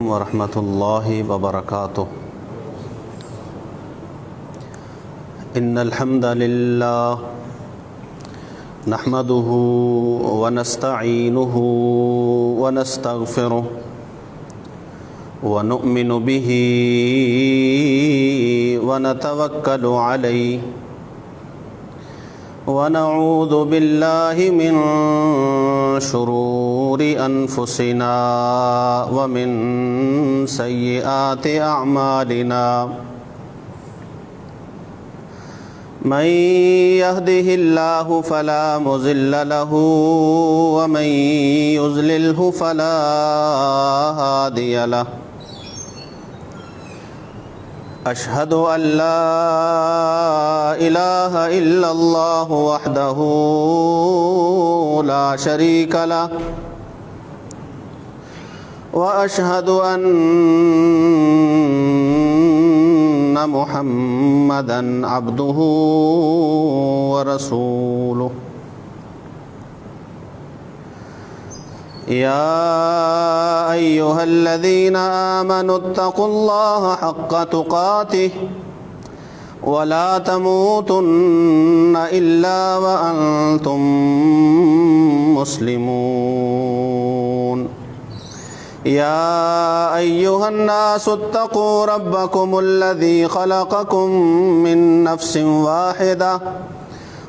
ورحمۃ اللہ وبرکاتہ۔ ان الحمد للہ نحمده ونستعینه ونستغفره ونؤمن به ونتوکل علیہ ونعوذ باللہ من شرور انفسنا ومن سیئات اعمالنا من يهده الله فلا مضل له ومن يضلله فلا هادي له أشهد أن لا إله إلا الله وحده لا شريك له وأشهد أن محمدًا عبده ورسوله يا أيها الذين آمنوا اتقوا الله حق تقاته ولا تموتن إلا وأنتم مسلمون يا أيها الناس اتقوا ربكم الذي خلقكم من نفس واحدة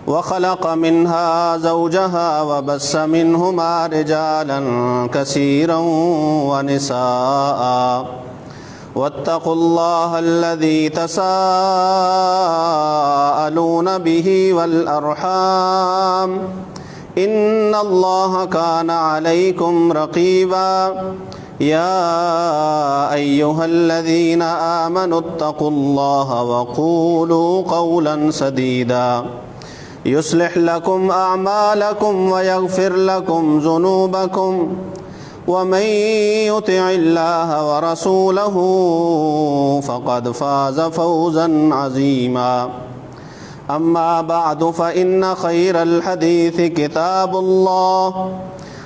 وخلق منها زوجها وبث منهما رجالا كثيرا ونساء واتقوا الله الذي تساءلون به والأرحام إن الله كان عليكم رقيبا يا أيها الذين آمنوا اتقوا الله وقولوا قولا سديدا يصلح لكم أعمالكم ويغفر لكم ذنوبكم ومن يطع الله ورسوله فقد فاز فوزا عظيما أما بعد فإن خير الحديث كتاب الله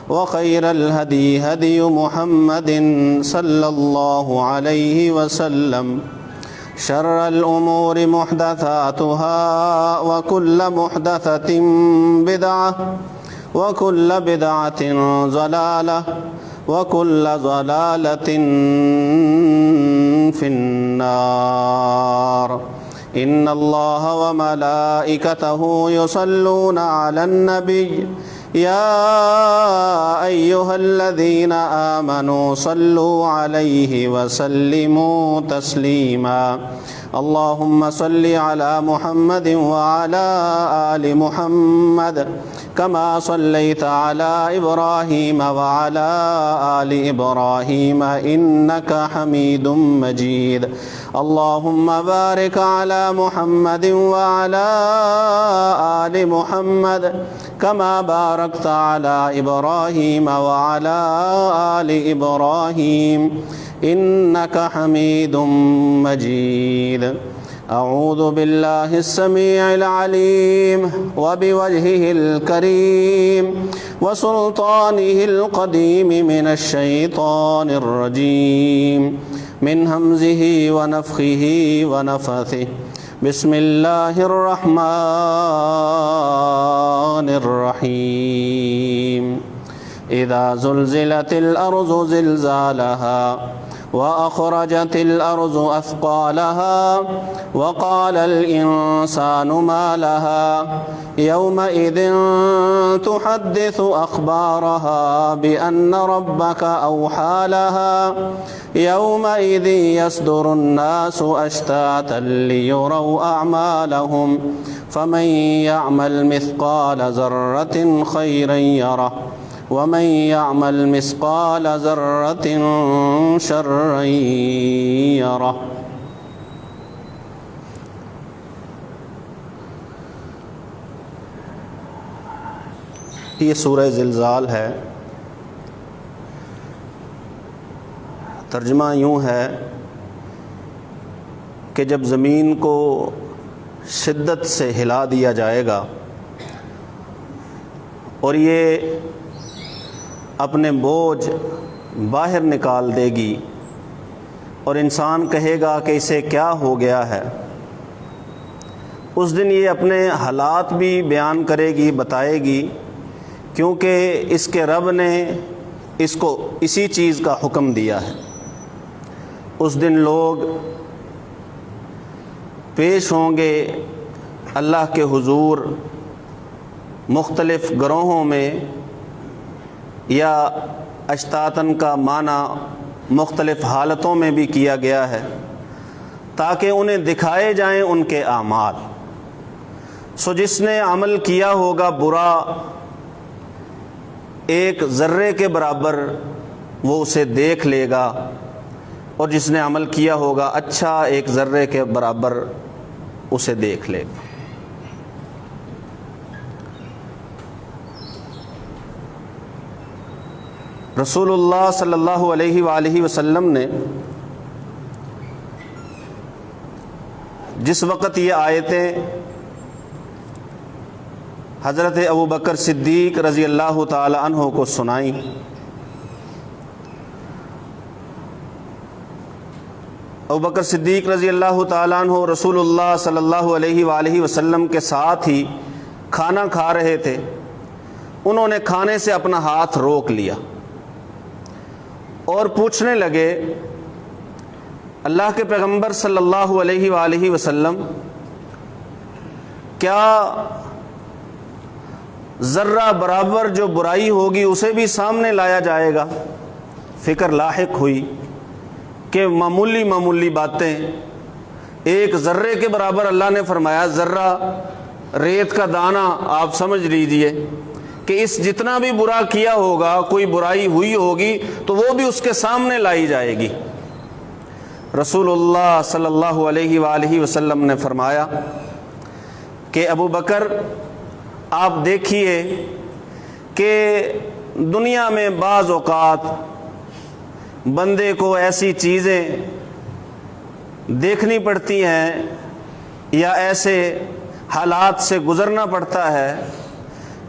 وخير الهدي هدي محمد صلى الله عليه وسلم شر الأمور محدثاتها وكل محدثة بدعة وكل بدعة ضلالة وكل ضلالة في النار إن الله وملائكته يصلون على النبي يا أيها الذين آمنوا صلوا عليه وسلموا تسليما اللهم صل على محمد وعلى آل محمد كما صليت على إبراهيم وعلى آل إبراهيم إنك حميد مجيد اللهم بارك على محمد وعلى آل محمد كما باركت على إبراهيم وعلى آل إبراهيم إنك حميد مجيد أعوذ بالله السميع العليم وبوجهه الكريم وسلطانه القديم من الشيطان الرجيم من همزه ونفخه ونفثه بسم الله الرحمن الرحيم إذا زلزلت الأرض زلزالها وأخرجت الأرض أثقالها وقال الإنسان ما لها يومئذ تحدث أخبارها بأن ربك أوحى لها يومئذ يصدر الناس أشتاتا ليروا أعمالهم فمن يعمل مثقال ذرة خيرا يره ومن يعمل مثقال ذرة شرا يره۔ یہ سورہ زلزال ہے۔ ترجمہ یوں ہے کہ جب زمین کو شدت سے ہلا دیا جائے گا اور یہ اپنے بوجھ باہر نکال دے گی اور انسان کہے گا کہ اسے کیا ہو گیا ہے، اس دن یہ اپنے حالات بھی بیان کرے گی، بتائے گی، کیونکہ اس کے رب نے اس کو اسی چیز کا حکم دیا ہے۔ اس دن لوگ پیش ہوں گے اللہ کے حضور مختلف گروہوں میں، یا اشتاتن کا معنی مختلف حالتوں میں بھی کیا گیا ہے، تاکہ انہیں دکھائے جائیں ان کے اعمال۔ سو جس نے عمل کیا ہوگا برا، ایک ذرے کے برابر وہ اسے دیکھ لے گا، اور جس نے عمل کیا ہوگا اچھا، ایک ذرے کے برابر اسے دیکھ لے گا۔ رسول اللہ صلی اللہ علیہ وآلہ وسلم نے جس وقت یہ آیتیں حضرت ابوبکر صدیق رضی اللہ تعالی عنہ کو سنائیں، ابوبکر صدیق رضی اللہ تعالی عنہ رسول اللہ صلی اللہ علیہ وآلہ وسلم کے ساتھ ہی کھانا کھا رہے تھے۔ انہوں نے کھانے سے اپنا ہاتھ روک لیا اور پوچھنے لگے، اللہ کے پیغمبر صلی اللہ علیہ وآلہ وسلم، کیا ذرہ برابر جو برائی ہوگی اسے بھی سامنے لایا جائے گا؟ فکر لاحق ہوئی کہ معمولی باتیں، ایک ذرے کے برابر اللہ نے فرمایا، ذرہ ریت کا دانہ آپ سمجھ لیجئے کہ اس جتنا بھی برا کیا ہوگا، کوئی برائی ہوئی ہوگی تو وہ بھی اس کے سامنے لائی جائے گی۔ رسول اللہ صلی اللہ علیہ وآلہ وسلم نے فرمایا کہ ابو بکر، آپ دیکھیے کہ دنیا میں بعض اوقات بندے کو ایسی چیزیں دیکھنی پڑتی ہیں یا ایسے حالات سے گزرنا پڑتا ہے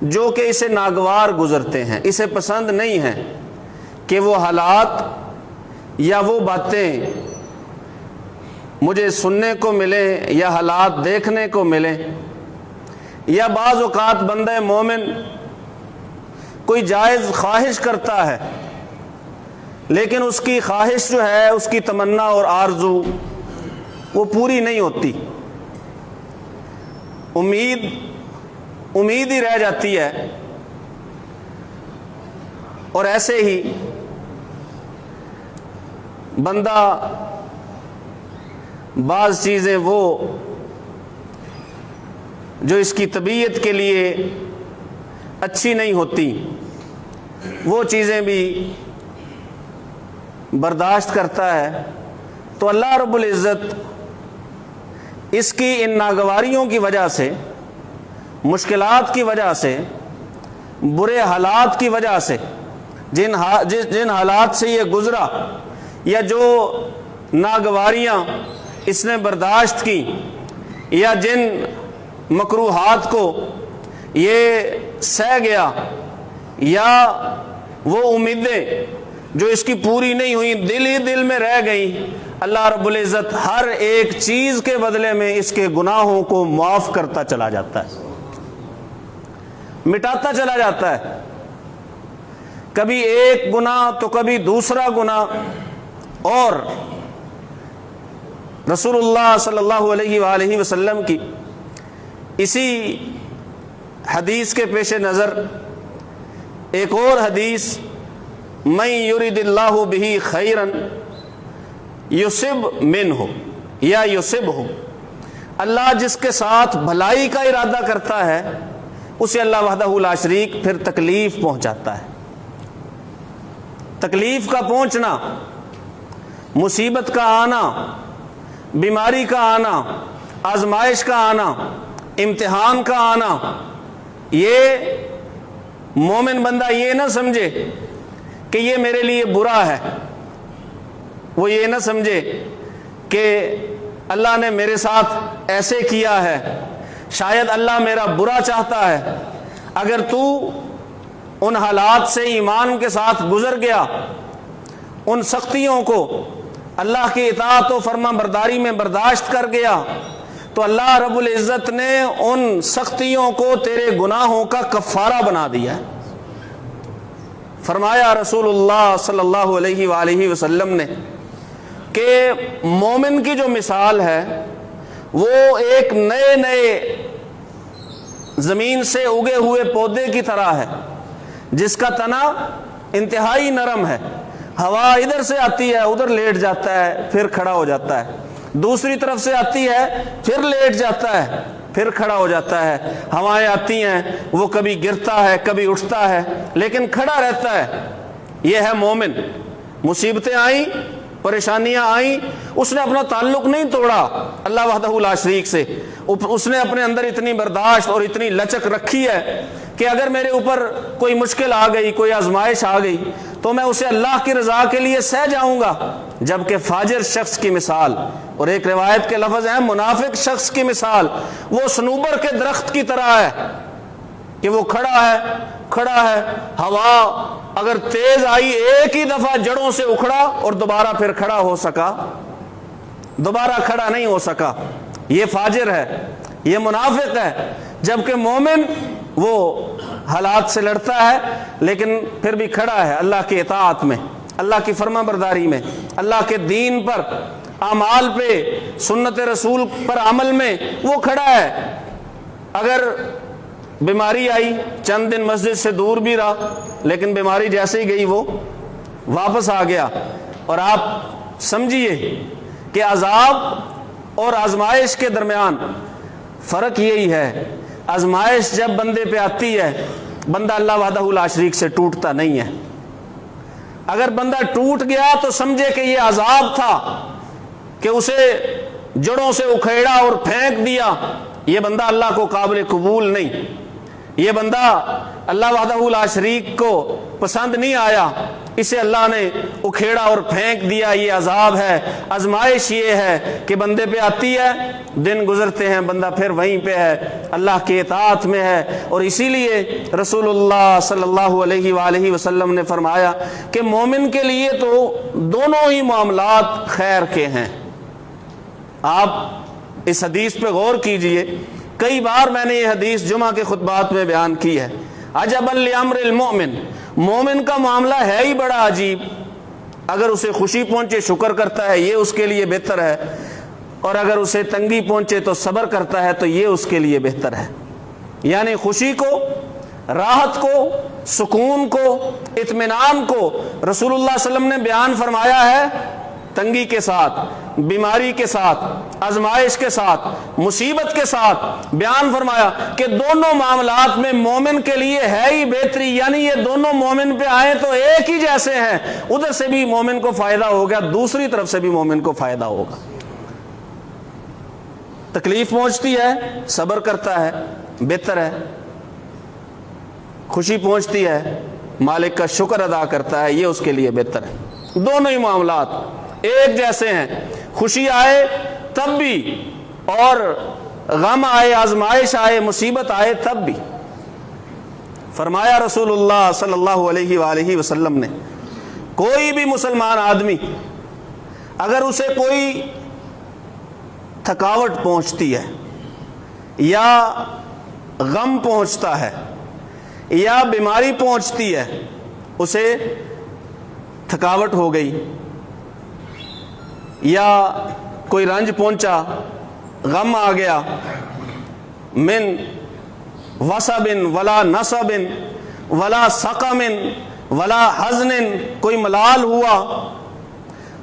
جو کہ اسے ناگوار گزرتے ہیں، اسے پسند نہیں ہیں کہ وہ حالات یا وہ باتیں مجھے سننے کو ملیں یا حالات دیکھنے کو ملیں۔ یا بعض اوقات بندہ مومن کوئی جائز خواہش کرتا ہے، لیکن اس کی خواہش جو ہے، اس کی تمنا اور آرزو وہ پوری نہیں ہوتی، امید ہی رہ جاتی ہے۔ اور ایسے ہی بندہ بعض چیزیں وہ جو اس کی طبیعت کے لیے اچھی نہیں ہوتی، وہ چیزیں بھی برداشت کرتا ہے، تو اللہ رب العزت اس کی ان ناگواریوں کی وجہ سے، مشکلات کی وجہ سے، برے حالات کی وجہ سے، جن حالات سے یہ گزرا یا جو ناگواریاں اس نے برداشت کی یا جن مکروہات کو یہ سہ گیا یا وہ امیدیں جو اس کی پوری نہیں ہوئی دل ہی دل میں رہ گئیں، اللہ رب العزت ہر ایک چیز کے بدلے میں اس کے گناہوں کو معاف کرتا چلا جاتا ہے، مٹاتا چلا جاتا ہے۔ کبھی ایک گناہ تو کبھی دوسرا گناہ۔ اور رسول اللہ صلی اللہ علیہ وآلہ وسلم کی اسی حدیث کے پیش نظر ایک اور حدیث، من یرید اللہ بہ خیرا یصب منہ یا یصبہ، اللہ جس کے ساتھ بھلائی کا ارادہ کرتا ہے اسے اللہ وحدہ لا شریک پھر تکلیف پہنچاتا ہے۔ تکلیف کا پہنچنا، مصیبت کا آنا، بیماری کا آنا، آزمائش کا آنا، امتحان کا آنا، یہ مومن بندہ یہ نہ سمجھے کہ یہ میرے لیے برا ہے، وہ یہ نہ سمجھے کہ اللہ نے میرے ساتھ ایسے کیا ہے، شاید اللہ میرا برا چاہتا ہے۔ اگر تو ان حالات سے ایمان کے ساتھ گزر گیا، ان سختیوں کو اللہ کی اطاعت و فرما برداری میں برداشت کر گیا تو اللہ رب العزت نے ان سختیوں کو تیرے گناہوں کا کفارہ بنا دیا. فرمایا رسول اللہ صلی اللہ علیہ وآلہ وسلم نے کہ مومن کی جو مثال ہے وہ ایک نئے نئے زمین سے اگے ہوئے پودے کی طرح ہے جس کا تنا انتہائی نرم ہے. ہوا ادھر سے آتی ہے ادھر لیٹ جاتا ہے پھر کھڑا ہو جاتا ہے, دوسری طرف سے آتی ہے پھر لیٹ جاتا ہے پھر کھڑا ہو جاتا ہے. ہوائیں آتی ہیں وہ کبھی گرتا ہے کبھی اٹھتا ہے لیکن کھڑا رہتا ہے. یہ ہے مومن. مصیبتیں آئیں پریشانیاں آئیں, اس نے اپنا تعلق نہیں توڑا اللہ وحدہ لا شریک سے. اس نے اپنے اندر اتنی برداشت اور اتنی لچک رکھی ہے کہ اگر میرے اوپر کوئی مشکل آ گئی, کوئی آزمائش آ گئی تو میں اسے اللہ کی رضا کے لیے سہ جاؤں گا. جبکہ فاجر شخص کی مثال, اور ایک روایت کے لفظ ہیں منافق شخص کی مثال, وہ صنوبر کے درخت کی طرح ہے کہ وہ کھڑا ہے, ہوا اگر تیز آئی ایک ہی دفعہ جڑوں سے اکھڑا اور دوبارہ پھر کھڑا ہو سکا, دوبارہ کھڑا نہیں ہو سکا. یہ فاجر ہے, یہ منافق ہے. جبکہ مومن وہ حالات سے لڑتا ہے لیکن پھر بھی کھڑا ہے اللہ کی اطاعت میں, اللہ کی فرما برداری میں, اللہ کے دین پر, اعمال پہ, سنت رسول پر عمل میں وہ کھڑا ہے. اگر بیماری آئی چند دن مسجد سے دور بھی رہا لیکن بیماری جیسے ہی گئی وہ واپس آ گیا. اور آپ سمجھیے کہ عذاب اور آزمائش کے درمیان فرق یہی ہے, آزمائش جب بندے پہ آتی ہے بندہ اللہ وحدہ لا شریک سے ٹوٹتا نہیں ہے. اگر بندہ ٹوٹ گیا تو سمجھے کہ یہ عذاب تھا کہ اسے جڑوں سے اکھیڑا اور پھینک دیا. یہ بندہ اللہ کو قابل قبول نہیں, یہ بندہ اللہ وحدہ لا شریک کو پسند نہیں آیا, اسے اللہ نے اکھیڑا اور پھینک دیا. یہ عذاب ہے, آزمائش یہ ہے کہ بندے پہ آتی ہے, دن گزرتے ہیں بندہ پھر وہیں پہ ہے, اللہ کی اطاعت میں ہے. اور اسی لیے رسول اللہ صلی اللہ علیہ وآلہ وسلم نے فرمایا کہ مومن کے لیے تو دونوں ہی معاملات خیر کے ہیں. آپ اس حدیث پہ غور کیجئے, کئی بار میں نے یہ حدیث جمعہ کے خطبات میں بیان کی ہے. عجبا لامر المؤمن, مومن کا معاملہ ہے ہی بڑا عجیب. اگر اسے خوشی پہنچے شکر کرتا ہے یہ اس کے لیے بہتر ہے, اور اگر اسے تنگی پہنچے تو صبر کرتا ہے تو یہ اس کے لیے بہتر ہے. یعنی خوشی کو, راحت کو, سکون کو, اطمینان کو رسول اللہ صلی اللہ علیہ وسلم نے بیان فرمایا ہے تنگی کے ساتھ, بیماری کے ساتھ, آزمائش کے ساتھ, مصیبت کے ساتھ بیان فرمایا کہ دونوں معاملات میں مومن کے لیے ہے ہی بہتری. یعنی یہ دونوں مومن پہ آئے تو ایک ہی جیسے ہیں, ادھر سے بھی مومن کو فائدہ ہوگا, دوسری طرف سے بھی مومن کو فائدہ ہوگا. تکلیف پہنچتی ہے صبر کرتا ہے بہتر ہے, خوشی پہنچتی ہے مالک کا شکر ادا کرتا ہے یہ اس کے لیے بہتر ہے. دونوں ہی معاملات ایک جیسے ہیں, خوشی آئے تب بھی اور غم آئے, آزمائش آئے, مصیبت آئے تب بھی. فرمایا رسول اللہ صلی اللہ علیہ وآلہ وسلم نے کوئی بھی مسلمان آدمی اگر اسے کوئی تھکاوٹ پہنچتی ہے یا غم پہنچتا ہے یا بیماری پہنچتی ہے, اسے تھکاوٹ ہو گئی یا کوئی رنج پہنچا, غم آ گیا, من وصب ولا نصب ولا سقم ولا حزن, کوئی ملال ہوا,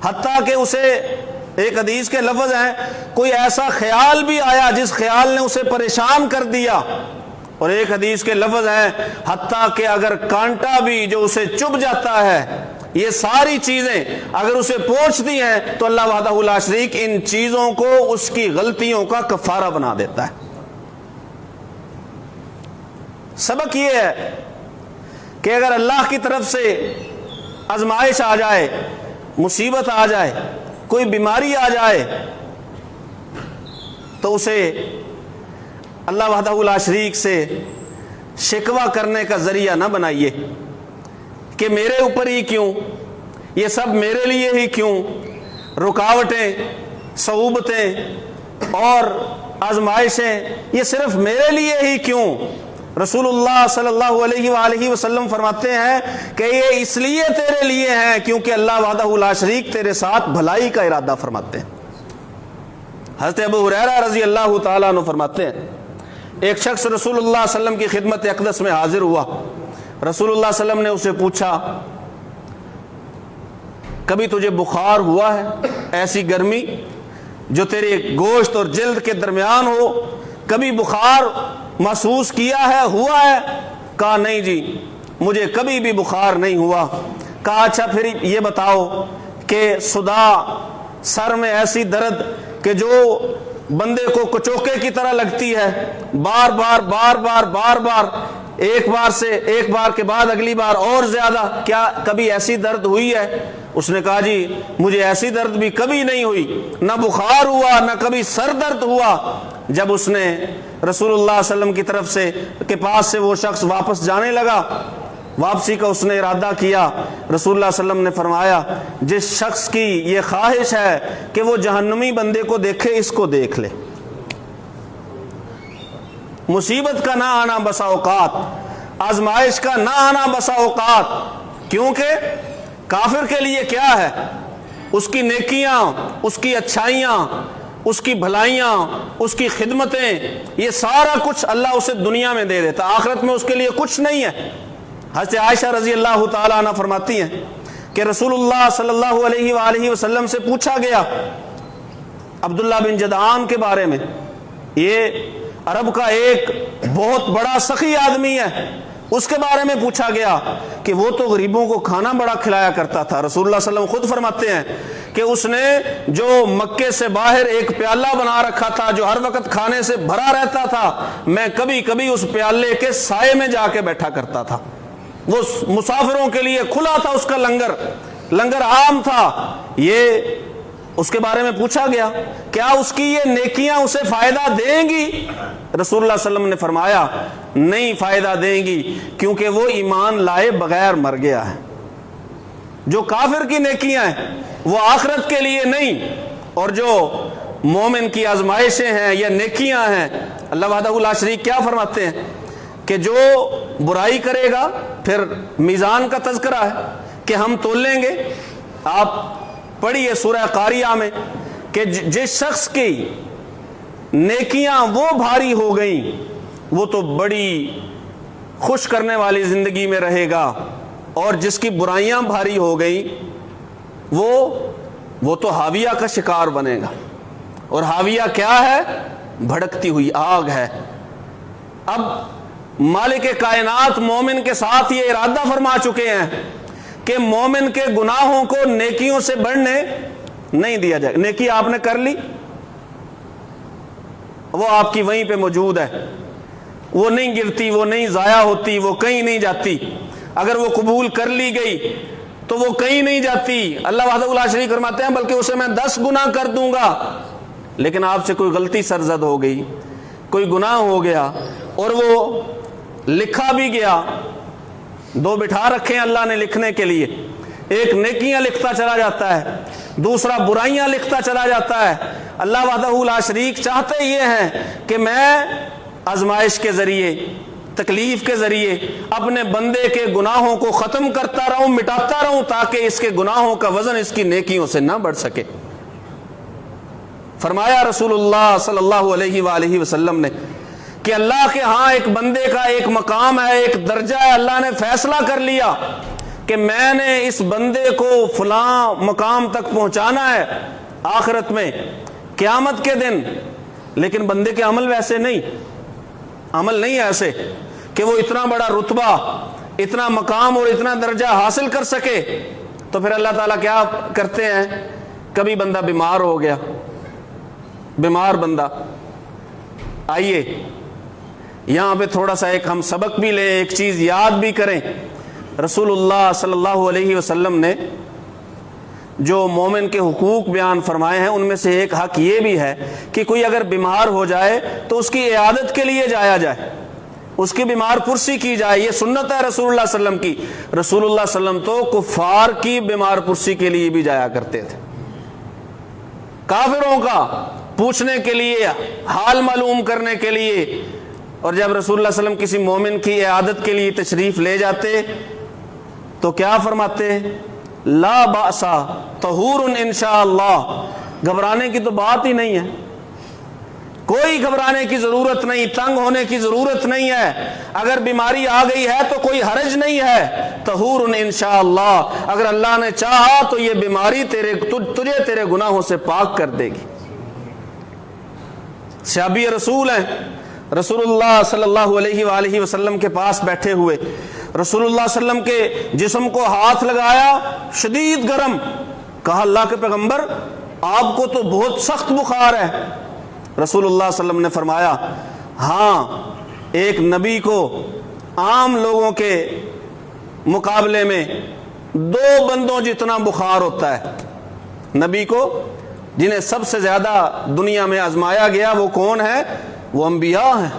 حتیٰ کہ اسے ایک حدیث کے لفظ ہیں کوئی ایسا خیال بھی آیا جس خیال نے اسے پریشان کر دیا, اور ایک حدیث کے لفظ ہیں حتیٰ کہ اگر کانٹا بھی جو اسے چبھ جاتا ہے, یہ ساری چیزیں اگر اسے پہنچتی ہیں تو اللہ وحدہ لا شریک ان چیزوں کو اس کی غلطیوں کا کفارہ بنا دیتا ہے. سبق یہ ہے کہ اگر اللہ کی طرف سے آزمائش آ جائے, مصیبت آ جائے, کوئی بیماری آ جائے تو اسے اللہ وحدہ لا شریک سے شکوہ کرنے کا ذریعہ نہ بنائیے کہ میرے اوپر ہی کیوں, یہ سب میرے لیے ہی کیوں. رکاوٹیں، صعوبتیں اور آزمائشیں یہ صرف میرے لیے ہی کیوں؟ رسول اللہ صلی اللہ علیہ وآلہ وسلم فرماتے ہیں کہ یہ اس لیے تیرے لیے ہیں کیونکہ اللہ وحدہ لا شریک تیرے ساتھ بھلائی کا ارادہ فرماتے ہیں۔ حضرت ابو ہریرہ رضی اللہ تعالیٰ عنہ فرماتے ہیں ایک شخص رسول اللہ صلی اللہ علیہ وسلم کی خدمت اقدس میں حاضر ہوا۔ رسول اللہ صلی اللہ علیہ وسلم نے اسے پوچھا کبھی تجھے بخار ہوا ہے؟ ایسی گرمی جو تیرے گوشت اور جلد کے درمیان ہو، کبھی بخار محسوس کیا ہے، ہوا ہے؟ کہا نہیں جی مجھے کبھی بھی بخار نہیں ہوا۔ کہا اچھا پھر یہ بتاؤ کہ صداع، سر میں ایسی درد کہ جو بندے کو کچوکے کی طرح لگتی ہے، بار بار بار بار بار بار، ایک بار کے بعد اگلی بار اور زیادہ، کیا کبھی ایسی درد ہوئی ہے؟ اس نے کہا جی مجھے ایسی درد بھی کبھی نہیں ہوئی، نہ بخار ہوا نہ کبھی سر درد ہوا۔ جب اس نے رسول اللہ صلی اللہ علیہ وسلم کی طرف سے کے پاس سے وہ شخص واپس جانے لگا، واپسی کا اس نے ارادہ کیا، رسول اللہ صلی اللہ علیہ وسلم نے فرمایا جس شخص کی یہ خواہش ہے کہ وہ جہنمی بندے کو دیکھے، اس کو دیکھ لے۔ مصیبت کا نہ آنا بسا اوقات، آزمائش کا نہ آنا بسا اوقات، کیونکہ کافر کے لیے کیا ہے؟ اس کی نیکیاں، اس کی اچھائیاں، اس کی بھلائیاں، اس کی خدمتیں، یہ سارا کچھ اللہ اسے دنیا میں دے دیتا، آخرت میں اس کے لیے کچھ نہیں ہے۔ حضرت عائشہ رضی اللہ تعالیٰ عنہ فرماتی ہیں کہ رسول اللہ صلی اللہ علیہ وآلہ وسلم سے پوچھا گیا عبداللہ بن جدعان کے بارے میں، یہ عرب کا ایک بہت بڑا سخی آدمی ہے، اس کے بارے میں پوچھا گیا کہ وہ تو غریبوں کو کھانا بڑا کھلایا کرتا تھا۔ رسول اللہ صلی اللہ علیہ وسلم خود فرماتے ہیں کہ اس نے جو مکے سے باہر ایک پیالہ بنا رکھا تھا جو ہر وقت کھانے سے بھرا رہتا تھا، میں کبھی کبھی اس پیالے کے سائے میں جا کے بیٹھا کرتا تھا، وہ مسافروں کے لیے کھلا تھا، اس کا لنگر عام تھا۔ یہ اس کے بارے میں پوچھا گیا کیا اس کی یہ نیکیاں اسے فائدہ دیں گی؟ رسول اللہ صلی اللہ علیہ وسلم نے فرمایا نہیں فائدہ دیں گی، کیونکہ وہ ایمان لائے بغیر مر گیا ہے۔ جو کافر کی نیکیاں ہیں وہ آخرت کے لیے نہیں، اور جو مومن کی آزمائشیں ہیں یا نیکیاں ہیں، اللہ وحدہ لا شریک کیا فرماتے ہیں کہ جو برائی کرے گا، پھر میزان کا تذکرہ ہے کہ ہم تول لیں گے۔ آپ پڑھیے سورہ قاریہ میں کہ جس شخص کی نیکیاں وہ بھاری ہو گئیں وہ تو بڑی خوش کرنے والی زندگی میں رہے گا، اور جس کی برائیاں بھاری ہو گئیں وہ تو حاویہ کا شکار بنے گا۔ اور حاویہ کیا ہے؟ بھڑکتی ہوئی آگ ہے۔ اب مالک کائنات مومن کے ساتھ یہ ارادہ فرما چکے ہیں کہ مومن کے گناہوں کو نیکیوں سے بڑھنے نہیں دیا جائے۔ نیکی آپ نے کر لی، وہ آپ کی وہیں پہ موجود ہے، وہ نہیں گرتی، وہ نہیں ضائع ہوتی، وہ کہیں نہیں جاتی۔ اگر وہ قبول کر لی گئی تو وہ کہیں نہیں جاتی۔ اللہ وحدہ لا شریک فرماتے ہیں بلکہ اسے میں 10 گناہ کر دوں گا۔ لیکن آپ سے کوئی غلطی سرزد ہو گئی، کوئی گناہ ہو گیا اور وہ لکھا بھی گیا، 2 بٹھا رکھے ہیں اللہ نے لکھنے کے لیے، ایک نیکیاں لکھتا چلا جاتا ہے، دوسرا برائیاں لکھتا چلا جاتا ہے۔ اللہ وحدہ لا شریک چاہتے یہ ہیں کہ میں آزمائش کے ذریعے، تکلیف کے ذریعے اپنے بندے کے گناہوں کو ختم کرتا رہوں، مٹاتا رہوں، تاکہ اس کے گناہوں کا وزن اس کی نیکیوں سے نہ بڑھ سکے۔ فرمایا رسول اللہ صلی اللہ علیہ وآلہ وسلم نے کہ اللہ کے ہاں ایک بندے کا ایک مقام ہے، ایک درجہ ہے، اللہ نے فیصلہ کر لیا کہ میں نے اس بندے کو فلاں مقام تک پہنچانا ہے آخرت میں، قیامت کے دن۔ لیکن بندے کے عمل ویسے نہیں، عمل نہیں ایسے کہ وہ اتنا بڑا رتبہ، اتنا مقام اور اتنا درجہ حاصل کر سکے۔ تو پھر اللہ تعالیٰ کیا کرتے ہیں؟ کبھی بندہ بیمار ہو گیا، بیمار بندہ، آئیے یہاں پہ تھوڑا سا ایک ہم سبق بھی لیں، ایک چیز یاد بھی کریں۔ رسول اللہ صلی اللہ علیہ وسلم نے جو مومن کے حقوق بیان فرمائے ہیں ان میں سے ایک حق یہ بھی ہے کہ کوئی اگر بیمار ہو جائے تو اس کی عیادت کے لیے جایا جائے، اس کی بیمار پرسی کی جائے۔ یہ سنت ہے رسول اللہ صلی اللہ علیہ وسلم کی۔ رسول اللہ صلی اللہ علیہ وسلم تو کفار کی بیمار پرسی کے لیے بھی جایا کرتے تھے۔ کافروں کا پوچھنے کے لیے، حال معلوم کرنے کے لیے، اور جب رسول اللہ صلی اللہ علیہ وسلم کسی مومن کی عیادت کے لیے تشریف لے جاتے تو کیا فرماتے؟ لا بأسا طہور انشاءاللہ، گھبرانے کی تو بات ہی نہیں ہے، کوئی گھبرانے کی ضرورت نہیں، تنگ ہونے کی ضرورت نہیں ہے، اگر بیماری آ گئی ہے تو کوئی حرج نہیں ہے، طہور انشاءاللہ، اگر اللہ نے چاہا تو یہ بیماری تجھے تیرے گناہوں سے پاک کر دے گی۔ صحابی رسول ہیں، رسول اللہ صلی اللہ علیہ وآلہ وسلم کے پاس بیٹھے ہوئے، رسول اللہ صلی اللہ علیہ وسلم کے جسم کو ہاتھ لگایا، شدید گرم، کہا اللہ کے پیغمبر آپ کو تو بہت سخت بخار ہے۔ رسول اللہ صلی اللہ علیہ وسلم نے فرمایا ہاں، ایک نبی کو عام لوگوں کے مقابلے میں 2 بندوں جتنا بخار ہوتا ہے۔ نبی کو جنہیں سب سے زیادہ دنیا میں آزمایا گیا وہ کون ہے؟ وہ انبیاء ہیں۔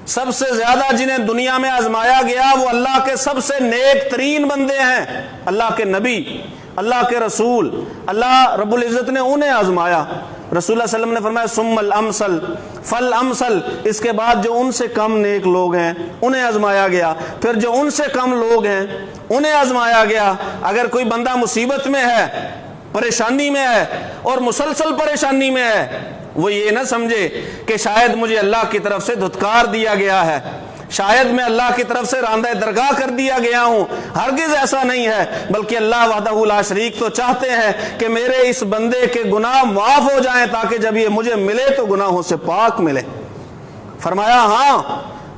سب سے زیادہ جنہیں دنیا میں آزمایا گیا وہ اللہ کے سب سے نیک ترین بندے ہیں، اللہ کے نبی، اللہ کے رسول، اللہ رب العزت نے انہیں آزمایا۔ رسول اللہ صلی اللہ علیہ وسلم نے فرمایا ثم الامثل فالامثل، اس کے بعد جو ان سے کم نیک لوگ ہیں انہیں آزمایا گیا، پھر جو ان سے کم لوگ ہیں انہیں آزمایا گیا۔ اگر کوئی بندہ مصیبت میں ہے، پریشانی میں ہے اور مسلسل پریشانی میں ہے، وہ یہ نہ سمجھے کہ شاید مجھے اللہ کی طرف سے دھتکار دیا گیا ہے، شاید میں اللہ کی طرف سے راندہ درگاہ کر دیا گیا ہوں، ہرگز ایسا نہیں ہے، بلکہ اللہ وحدہ لا شریک تو چاہتے ہیں کہ میرے اس بندے کے گناہ معاف ہو جائیں تاکہ جب یہ مجھے ملے تو گناہوں سے پاک ملے۔ فرمایا ہاں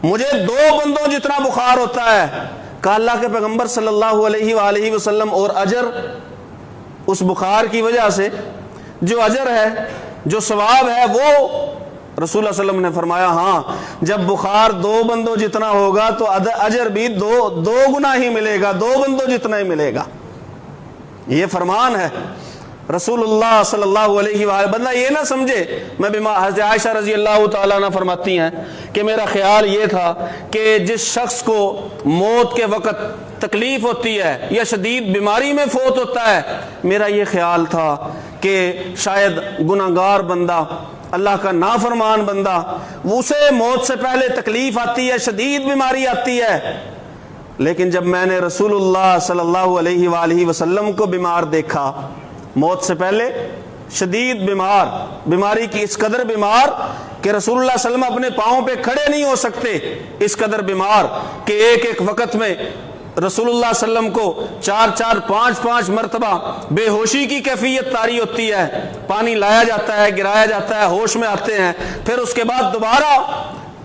مجھے 2 بندوں جتنا بخار ہوتا ہے۔ کہا اللہ کے پیغمبر صلی اللہ علیہ وآلہ وسلم اور اجر؟ اس بخار کی وجہ سے جو اجر ہے، جو ثواب ہے، وہ رسول اللہ صلی اللہ علیہ وسلم نے فرمایا ہاں، جب بخار 2 بندوں جتنا ہوگا تو اجر بھی دو گنا ہی ملے گا، 2 بندوں جتنا ہی ملے گا۔ یہ فرمان ہے رسول اللہ صلی اللہ علیہ وآلہ۔ بندہ یہ نہ سمجھے، میں بیمار، حضرت عائشہ رضی اللہ تعالیٰ عنہ فرماتی ہیں کہ میرا خیال یہ تھا کہ جس شخص کو موت کے وقت تکلیف ہوتی ہے یا شدید بیماری میں فوت ہوتا ہے، میرا یہ خیال تھا کہ شاید گناہگار بندہ، اللہ کا نافرمان بندہ، اسے موت سے پہلے تکلیف آتی ہے، شدید بیماری آتی ہے، لیکن جب میں نے رسول اللہ صلی اللہ علیہ وآلہ وسلم کو بیمار دیکھا، موت سے پہلے شدید بیمار، بیماری کی اس قدر بیمار کہ رسول اللہ صلی اللہ علیہ وسلم اپنے پاؤں پہ کھڑے نہیں ہو سکتے، اس قدر بیمار کہ ایک وقت میں رسول اللہ صلی اللہ علیہ وسلم کو 4 5 مرتبہ بے ہوشی کی کیفیت طاری ہوتی ہے، پانی لایا جاتا ہے، گرایا جاتا ہے، ہوش میں آتے ہیں، پھر اس کے بعد دوبارہ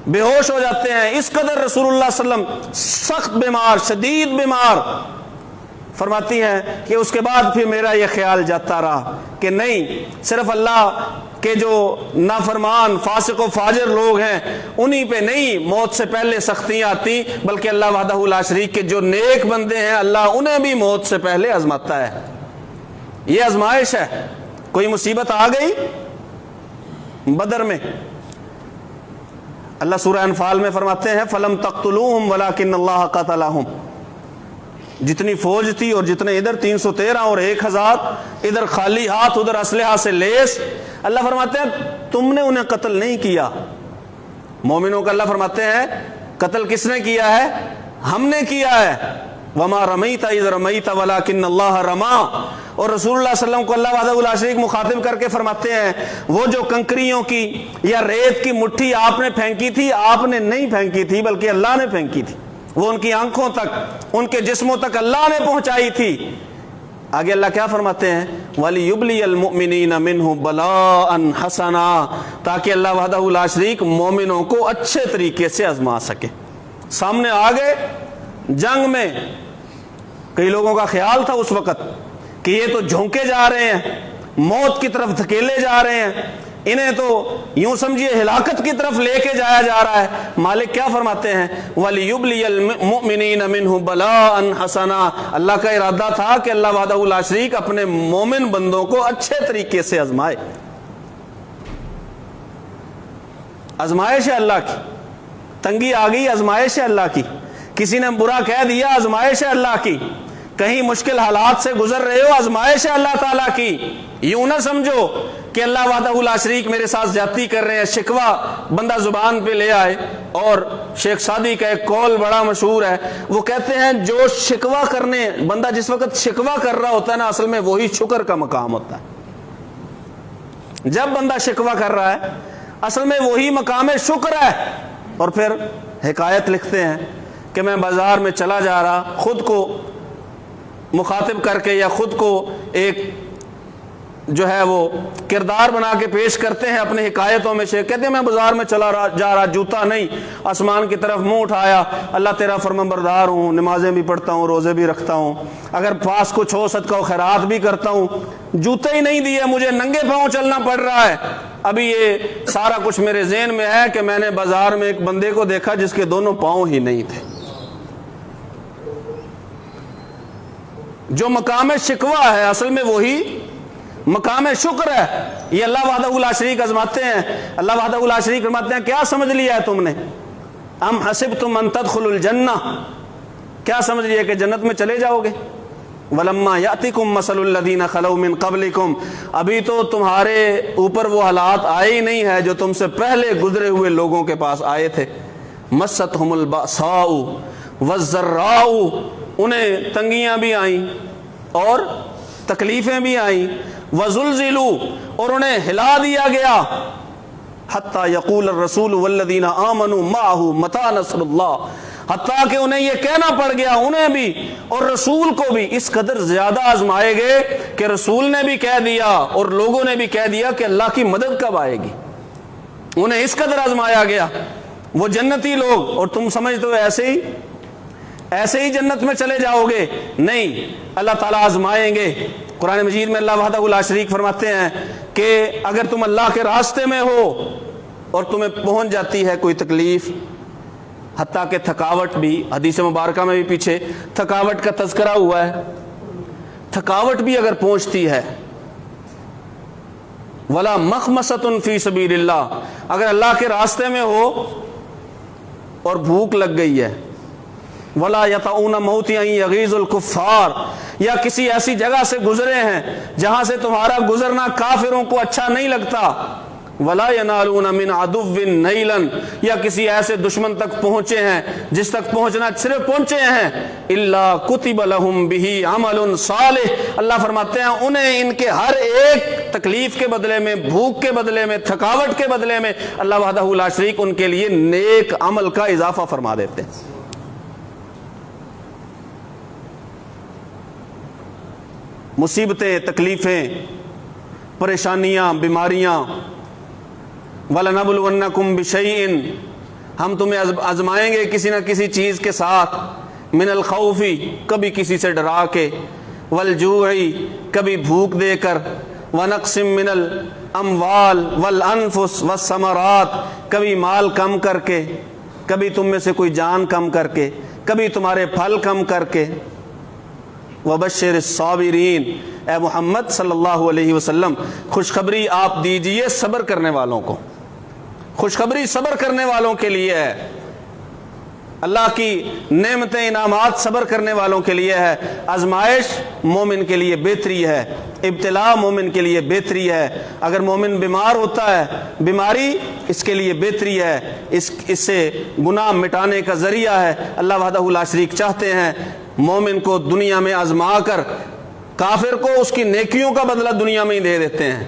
بے ہوش ہو جاتے ہیں، اس قدر رسول اللہ صلی اللہ علیہ وسلم سخت بیمار، شدید بیمار۔ فرماتی ہیں کہ اس کے بعد پھر میرا یہ خیال جاتا رہا کہ نہیں، صرف اللہ کہ جو نافرمان فاسق و فاجر لوگ ہیں انہی پہ نہیں موت سے پہلے سختیاں آتی، بلکہ اللہ وحدہ لا شریک کے جو نیک بندے ہیں اللہ انہیں بھی موت سے پہلے آزماتا ہے۔ یہ آزمائش ہے۔ کوئی مصیبت آ گئی بدر میں، اللہ سورہ انفال میں فرماتے ہیں فَلَمْ تَقْتُلُوهُمْ وَلَكِنَّ اللَّهَ قَتَلَهُمْ، جتنی فوج تھی اور جتنے ادھر 313 اور 1000 ادھر خالی ہاتھ ادھر اسلحہ سے لیس، اللہ فرماتے ہیں تم نے انہیں قتل نہیں کیا۔ مومنوں کا اللہ فرماتے ہیں قتل کس نے کیا ہے؟ ہم نے کیا ہے۔ وَمَا رَمَيْتَ إِذْ رَمَيْتَ وَلَكِنَّ اللَّهَ رَمَا، اور رسول اللہ صلی اللہ علیہ وسلم کو اللہ وحدہ لا شریک مخاطب کر کے فرماتے ہیں وہ جو کنکریوں کی یا ریت کی مٹھی آپ نے پھینکی تھی، آپ نے نہیں پھینکی تھی بلکہ اللہ نے پھینکی تھی، وہ ان کی آنکھوں تک، ان کے جسموں تک اللہ نے پہنچائی تھی۔ آگے اللہ کیا فرماتے ہیں وَلِيُبْلِيَ الْمُؤْمِنِينَ مِنْهُ بَلَاءً حَسَنًا، تاکہ اللہ وحدہ لا شریک مومنوں کو اچھے طریقے سے آزما سکے۔ سامنے آگے جنگ میں کئی لوگوں کا خیال تھا اس وقت کہ یہ تو جھونکے جا رہے ہیں، موت کی طرف دھکیلے جا رہے ہیں، انہیں تو یوں سمجھیے ہلاکت کی طرف لے کے جایا جا رہا ہے۔ مالک کیا فرماتے ہیں وَلِيُبْلِيَ الْمُؤْمِنِينَ مِنْهُ بَلَاءً حَسَنًا، اللہ کا ارادہ تھا کہ اللہ وحدہ لا شریک اپنے مومن بندوں کو اچھے طریقے سے آزمائے۔ آزمائش ہے اللہ کی، تنگی آ گئی آزمائش ہے اللہ کی، کسی نے برا کہہ دیا آزمائش ہے اللہ کی، کہیں مشکل حالات سے گزر رہے ہو، آزمائش ہے اللہ تعالیٰ کی، یوں نہ سمجھو کہ اللہ وحدہ لا شریک میرے ساتھ زیادتی کر رہے ہیں۔ شکوہ بندہ زبان پہ لے آئے، اور شیخ سعدی کا ایک قول بڑا مشہور ہے، وہ کہتے ہیں جو شکوہ کرنے، بندہ جس وقت شکوہ کر رہا ہوتا ہے نا، اصل میں وہی شکر کا مقام ہوتا ہے۔ جب بندہ شکوہ کر رہا ہے اصل میں وہی مقام شکر ہے۔ اور پھر حکایت لکھتے ہیں کہ میں بازار میں چلا جا رہا، خود کو مخاطب کر کے یا خود کو ایک جو ہے وہ کردار بنا کے پیش کرتے ہیں اپنے حکایتوں میں سے، کہتے ہیں میں بازار میں جا رہا، جوتا نہیں، آسمان کی طرف منہ اٹھایا، اللہ تیرا فرمانبردار ہوں، نمازیں بھی پڑھتا ہوں، روزے بھی رکھتا ہوں، اگر پاس کچھ ہو صدقہ و خیرات بھی کرتا ہوں، جوتے ہی نہیں دیے، مجھے ننگے پاؤں چلنا پڑ رہا ہے۔ ابھی یہ سارا کچھ میرے ذہن میں ہے کہ میں نے بازار میں ایک بندے کو دیکھا جس کے دونوں پاؤں ہی نہیں تھے۔ جو مقام شکوہ ہے اصل میں وہی مقام شکر ہے۔ یہ اللہ وحدہ لا شریک آزماتے ہیں۔ اللہ وحدہ لا شریک فرماتے ہیں کیا سمجھ لیا ہے تم نے؟ ام حسبتم ان تدخلوا الجنہ، کیا سمجھ لیا کہ جنت میں چلے جاؤ گے؟ ولما یاتکم مثل الذین خلوا من قبلکم، ابھی تو تمہارے اوپر وہ حالات آئے ہی نہیں ہے جو تم سے پہلے گزرے ہوئے لوگوں کے پاس آئے تھے۔ مستہم البأساء والضراء، انہیں تنگیاں بھی آئیں اور تکلیفیں بھی آئیں، وزلزلوا، اور انہیں ہلا دیا گیا، حتی یقول الرسول والذین آمنوا معہ متی نصر اللہ، حتیٰ کہ انہیں یہ کہنا پڑ گیا، انہیں بھی اور رسول کو بھی اس قدر زیادہ آزمائے گئے کہ رسول نے بھی کہہ دیا اور لوگوں نے بھی کہہ دیا کہ اللہ کی مدد کب آئے گی، انہیں اس قدر آزمایا گیا۔ وہ جنتی لوگ، اور تم سمجھتے ہو ایسے ہی جنت میں چلے جاؤ گے؟ نہیں، اللہ تعالیٰ آزمائیں گے۔ قرآن مجید میں اللہ وحدہ لا شریک فرماتے ہیں کہ اگر تم اللہ کے راستے میں ہو اور تمہیں پہنچ جاتی ہے کوئی تکلیف، حتیٰ کہ تھکاوٹ بھی، حدیث مبارکہ میں بھی پیچھے تھکاوٹ کا تذکرہ ہوا ہے، تھکاوٹ بھی اگر پہنچتی ہے، ولا مخمصۃ فی سبیل اللہ، اگر اللہ کے راستے میں ہو اور بھوک لگ گئی ہے، ولا یطعون موطئا یغیظ الکفار، یا کسی ایسی جگہ سے گزرے ہیں جہاں سے تمہارا گزرنا کافروں کو اچھا نہیں لگتا، ولا ینالون من عدو نیلا، یا کسی ایسے دشمن تک پہنچے ہیں جس تک پہنچنا صرف پہنچے ہیں، الا کتب لہم بہ عمل صالح، اللہ فرماتے ہیں انہیں ان کے ہر ایک تکلیف کے بدلے میں، بھوک کے بدلے میں، تھکاوٹ کے بدلے میں اللہ وحدہ لا شریک ان کے لیے نیک عمل کا اضافہ فرما دیتے ہیں۔ مصیبتیں، تکلیفیں، پریشانیاں، بیماریاں، وَلَنَبْلُوَنَّكُمْ بِشَيْءٍ، ہم تمہیں آزمائیں گے کسی نہ کسی چیز کے ساتھ، من الخوف، کبھی کسی سے ڈرا کے، والجوع، کبھی بھوک دے کر، ونقص من الاموال والانفس والثمرات، کبھی مال کم کر کے، کبھی تم میں سے کوئی جان کم کر کے، کبھی تمہارے پھل کم کر کے، وبشر الصابرین، اے محمد صلی اللہ علیہ وسلم خوشخبری آپ دیجئے صبر کرنے والوں کو، خوشخبری صبر کرنے والوں کے لیے ہے، اللہ کی نعمتیں، انعامات صبر کرنے والوں کے لیے ہے، آزمائش مومن کے لیے بہتری ہے، ابتلا مومن کے لیے بہتری ہے، اگر مومن بیمار ہوتا ہے بیماری اس کے لیے بہتری ہے، اس سے گناہ مٹانے کا ذریعہ ہے۔ اللہ وحدہ لا شریک چاہتے ہیں مومن کو دنیا میں آزما کر، کافر کو اس کی نیکیوں کا بدلہ دنیا میں ہی دے دیتے ہیں،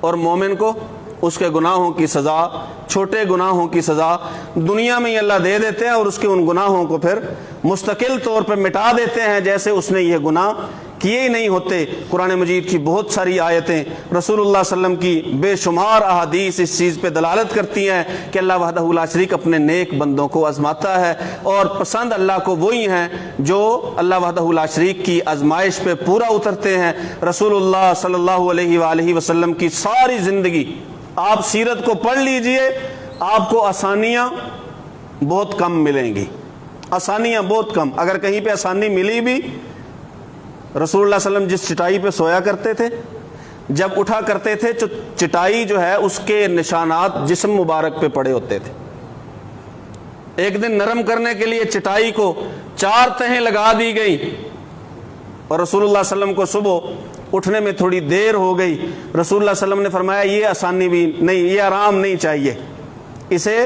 اور مومن کو اس کے گناہوں کی سزا، چھوٹے گناہوں کی سزا دنیا میں ہی اللہ دے دیتے ہیں، اور اس کے ان گناہوں کو پھر مستقل طور پر مٹا دیتے ہیں جیسے اس نے یہ گناہ کیے ہی نہیں ہوتے۔ قرآن مجید کی بہت ساری آیتیں، رسول اللہ صلی اللہ علیہ وسلم کی بے شمار احادیث اس چیز پہ دلالت کرتی ہیں کہ اللہ وحدہ لا شریک اپنے نیک بندوں کو آزماتا ہے، اور پسند اللہ کو وہی ہیں جو اللہ وحدہ لا شریک کی آزمائش پہ پورا اترتے ہیں۔ رسول اللہ صلی اللہ علیہ وآلہ وسلم کی ساری زندگی، آپ سیرت کو پڑھ لیجئے، آپ کو آسانیاں بہت کم ملیں گی، آسانیاں بہت کم، اگر کہیں پہ آسانی ملی بھی، رسول اللہ صلی اللہ علیہ وسلم جس چٹائی پہ سویا کرتے تھے، جب اٹھا کرتے تھے چٹائی جو ہے اس کے نشانات جسم مبارک پہ پڑے ہوتے تھے۔ ایک دن نرم کرنے کے لیے چٹائی کو 4 تہیں لگا دی گئی، اور رسول اللہ صلی اللہ علیہ وسلم کو صبح اٹھنے میں تھوڑی دیر ہو گئی، رسول اللہ صلی اللہ علیہ وسلم نے فرمایا یہ آسانی بھی نہیں، یہ آرام نہیں چاہیے، اسے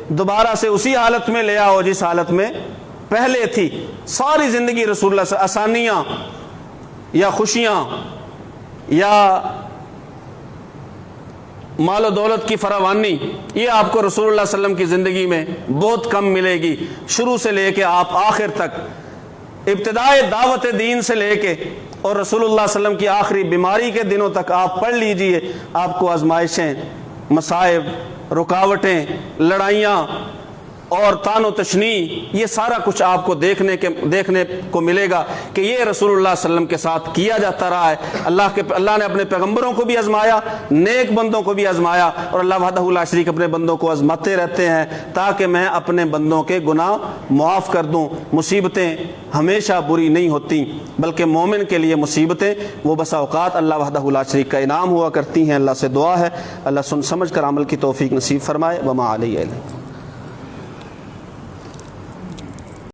دوبارہ سے اسی حالت میں لے آؤ جس حالت میں پہلے تھی۔ ساری زندگی رسول اللہ صلی اللہ علیہ وسلم آسانیاں یا خوشیاں یا مال و دولت کی فراوانی، یہ آپ کو رسول اللہ صلی اللہ علیہ وسلم کی زندگی میں بہت کم ملے گی، شروع سے لے کے آپ آخر تک، ابتدائے دعوت دین سے لے کے اور رسول اللہ صلی اللہ علیہ وسلم کی آخری بیماری کے دنوں تک آپ پڑھ لیجئے، آپ کو آزمائشیں، مصائب، رکاوٹیں، لڑائیاں اور طعن و تشنیع، یہ سارا کچھ آپ کو دیکھنے کو ملے گا کہ یہ رسول اللہ صلی اللہ علیہ وسلم کے ساتھ کیا جاتا رہا ہے۔ اللہ نے اپنے پیغمبروں کو بھی آزمایا، نیک بندوں کو بھی آزمایا، اور اللہ وحدہ لا شریک اپنے بندوں کو آزماتے رہتے ہیں تاکہ میں اپنے بندوں کے گناہ معاف کر دوں۔ مصیبتیں ہمیشہ بری نہیں ہوتی، بلکہ مومن کے لیے مصیبتیں وہ بسا اوقات اللہ وحدہ لا شریک کا انعام ہوا کرتی ہیں۔ اللہ سے دعا ہے اللہ سن سمجھ کر عمل کی توفیق نصیب فرمائے۔ وما علیہ